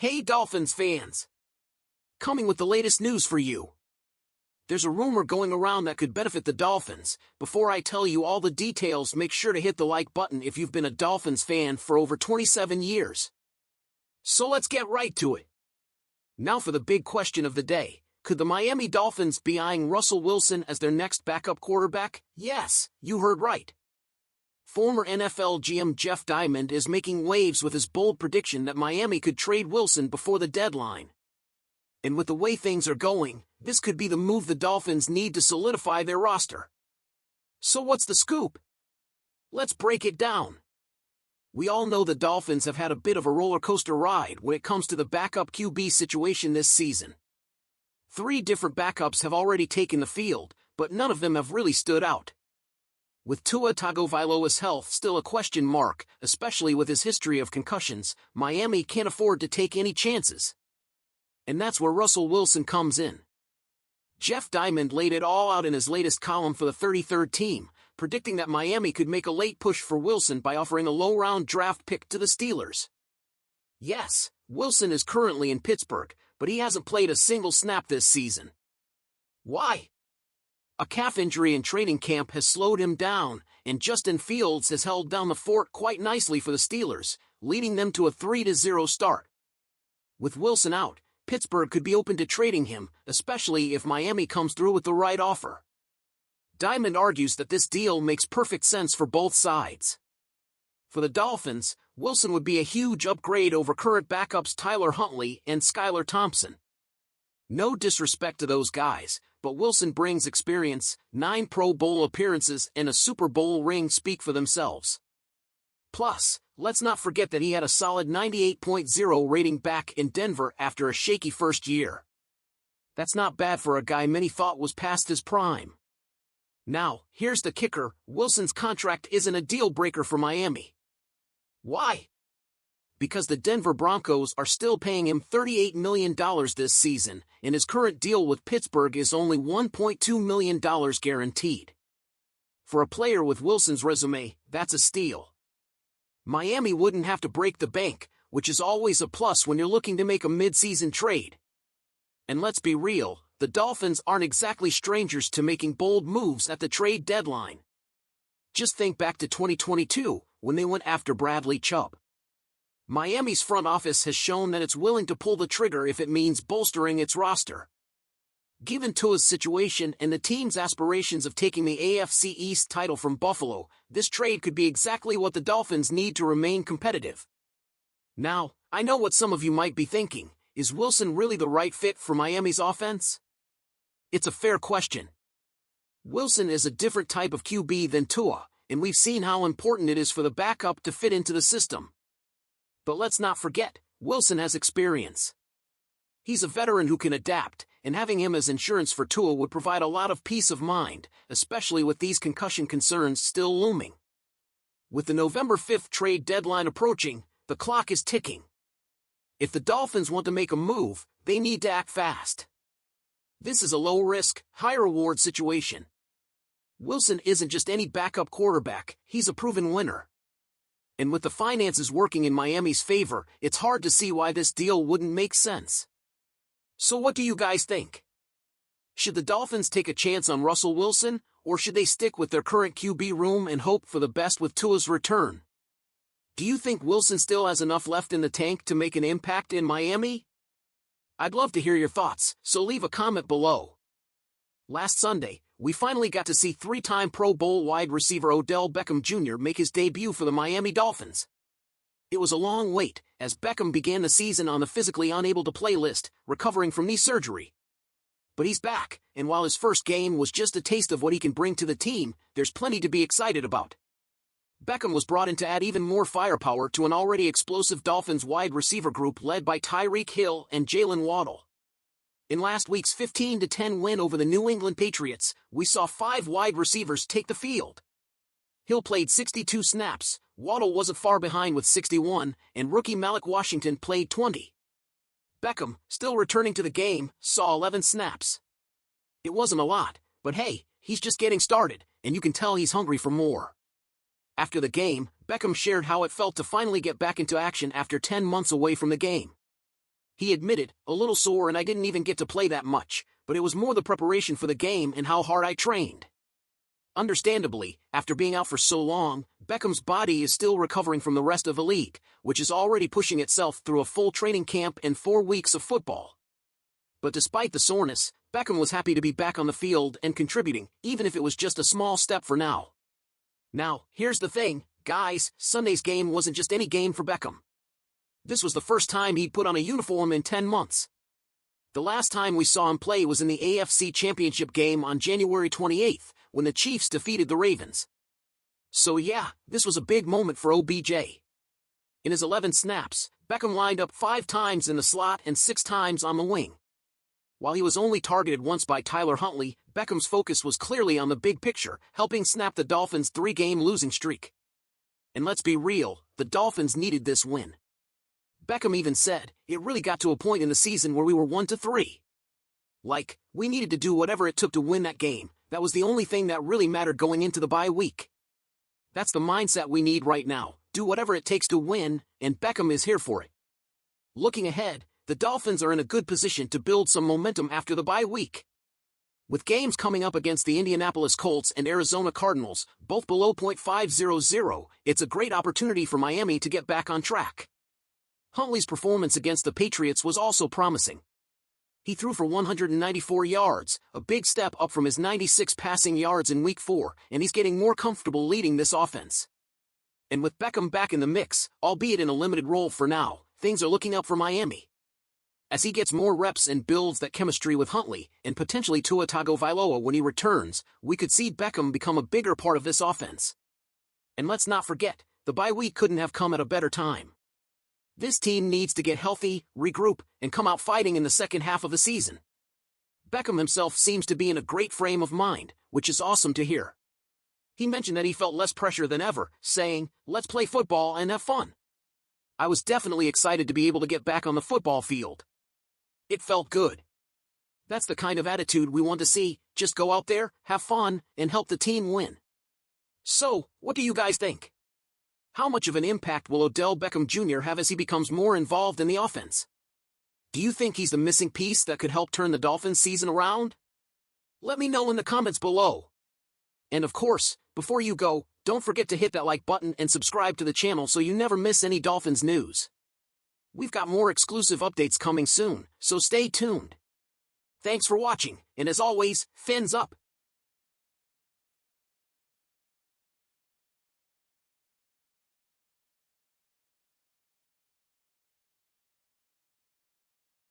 Hey Dolphins fans! Coming with the latest news for you. There's a rumor going around that could benefit the Dolphins. Before I tell you all the details, make sure to hit the like button if you've been a Dolphins fan for over 27 years. So let's get right to it. Now for the big question of the day. Could the Miami Dolphins be eyeing Russell Wilson as their next backup quarterback? Yes, you heard right. Former NFL GM Jeff Diamond is making waves with his bold prediction that Miami could trade Wilson before the deadline. And with the way things are going, this could be the move the Dolphins need to solidify their roster. So what's the scoop? Let's break it down. We all know the Dolphins have had a bit of a roller coaster ride when it comes to the backup QB situation this season. 3 different backups have already taken the field, but none of them have really stood out. With Tua Tagovailoa's health still a question mark, especially with his history of concussions, Miami can't afford to take any chances. And that's where Russell Wilson comes in. Jeff Diamond laid it all out in his latest column for the 33rd team, predicting that Miami could make a late push for Wilson by offering a low-round draft pick to the Steelers. Yes, Wilson is currently in Pittsburgh, but he hasn't played a single snap this season. Why? A calf injury in training camp has slowed him down, and Justin Fields has held down the fort quite nicely for the Steelers, leading them to a 3-0 start. With Wilson out, Pittsburgh could be open to trading him, especially if Miami comes through with the right offer. Diamond argues that this deal makes perfect sense for both sides. For the Dolphins, Wilson would be a huge upgrade over current backups Tyler Huntley and Skylar Thompson. No disrespect to those guys, but Wilson brings experience. 9 Pro Bowl appearances and a Super Bowl ring speak for themselves. Plus, let's not forget that he had a solid 98.0 rating back in Denver after a shaky first year. That's not bad for a guy many thought was past his prime. Now, here's the kicker: Wilson's contract isn't a deal-breaker for Miami. Why? Because the Denver Broncos are still paying him $38 million this season, and his current deal with Pittsburgh is only $1.2 million guaranteed. For a player with Wilson's resume, that's a steal. Miami wouldn't have to break the bank, which is always a plus when you're looking to make a mid-season trade. And let's be real, the Dolphins aren't exactly strangers to making bold moves at the trade deadline. Just think back to 2022, when they went after Bradley Chubb. Miami's front office has shown that it's willing to pull the trigger if it means bolstering its roster. Given Tua's situation and the team's aspirations of taking the AFC East title from Buffalo, this trade could be exactly what the Dolphins need to remain competitive. Now, I know what some of you might be thinking: is Wilson really the right fit for Miami's offense? It's a fair question. Wilson is a different type of QB than Tua, and we've seen how important it is for the backup to fit into the system. But let's not forget, Wilson has experience. He's a veteran who can adapt, and having him as insurance for Tua would provide a lot of peace of mind, especially with these concussion concerns still looming. With the November 5th trade deadline approaching, the clock is ticking. If the Dolphins want to make a move, they need to act fast. This is a low-risk, high-reward situation. Wilson isn't just any backup quarterback, he's a proven winner. And with the finances working in Miami's favor, it's hard to see why this deal wouldn't make sense. So what do you guys think? Should the Dolphins take a chance on Russell Wilson, or should they stick with their current QB room and hope for the best with Tua's return? Do you think Wilson still has enough left in the tank to make an impact in Miami? I'd love to hear your thoughts, so leave a comment below. Last Sunday, we finally got to see 3-time Pro Bowl wide receiver Odell Beckham Jr. make his debut for the Miami Dolphins. It was a long wait, as Beckham began the season on the physically unable-to-play list, recovering from knee surgery. But he's back, and while his first game was just a taste of what he can bring to the team, there's plenty to be excited about. Beckham was brought in to add even more firepower to an already explosive Dolphins wide receiver group led by Tyreek Hill and Jalen Waddle. In last week's 15-10 win over the New England Patriots, we saw 5 wide receivers take the field. Hill played 62 snaps, Waddle wasn't far behind with 61, and rookie Malik Washington played 20. Beckham, still returning to the game, saw 11 snaps. It wasn't a lot, but hey, he's just getting started, and you can tell he's hungry for more. After the game, Beckham shared how it felt to finally get back into action after 10 months away from the game. He admitted, "A little sore and I didn't even get to play that much, but it was more the preparation for the game and how hard I trained." Understandably, after being out for so long, Beckham's body is still recovering from the rest of the league, which is already pushing itself through a full training camp and 4 weeks of football. But despite the soreness, Beckham was happy to be back on the field and contributing, even if it was just a small step for now. Now, here's the thing, guys, Sunday's game wasn't just any game for Beckham. This was the first time he'd put on a uniform in 10 months. The last time we saw him play was in the AFC Championship game on January 28th, when the Chiefs defeated the Ravens. So yeah, this was a big moment for OBJ. In his 11 snaps, Beckham lined up 5 times in the slot and 6 times on the wing. While he was only targeted once by Tyler Huntley, Beckham's focus was clearly on the big picture, helping snap the Dolphins' 3-game losing streak. And let's be real, the Dolphins needed this win. Beckham even said, "It really got to a point in the season where we were 1-3. Like, we needed to do whatever it took to win that game. That was the only thing that really mattered going into the bye week." That's the mindset we need right now. Do whatever it takes to win, and Beckham is here for it. Looking ahead, the Dolphins are in a good position to build some momentum after the bye week. With games coming up against the Indianapolis Colts and Arizona Cardinals, both below .500, it's a great opportunity for Miami to get back on track. Huntley's performance against the Patriots was also promising. He threw for 194 yards, a big step up from his 96 passing yards in Week 4, and he's getting more comfortable leading this offense. And with Beckham back in the mix, albeit in a limited role for now, things are looking up for Miami. As he gets more reps and builds that chemistry with Huntley, and potentially Tua Tagovailoa when he returns, we could see Beckham become a bigger part of this offense. And let's not forget, the bye week couldn't have come at a better time. This team needs to get healthy, regroup, and come out fighting in the second half of the season. Beckham himself seems to be in a great frame of mind, which is awesome to hear. He mentioned that he felt less pressure than ever, saying, "Let's play football and have fun." I was definitely excited to be able to get back on the football field. It felt good. That's the kind of attitude we want to see, just go out there, have fun, and help the team win. So, what do you guys think? How much of an impact will Odell Beckham Jr. have as he becomes more involved in the offense? Do you think he's the missing piece that could help turn the Dolphins season around? Let me know in the comments below. And of course, before you go, don't forget to hit that like button and subscribe to the channel so you never miss any Dolphins news. We've got more exclusive updates coming soon, so stay tuned. Thanks for watching, and as always, fins up!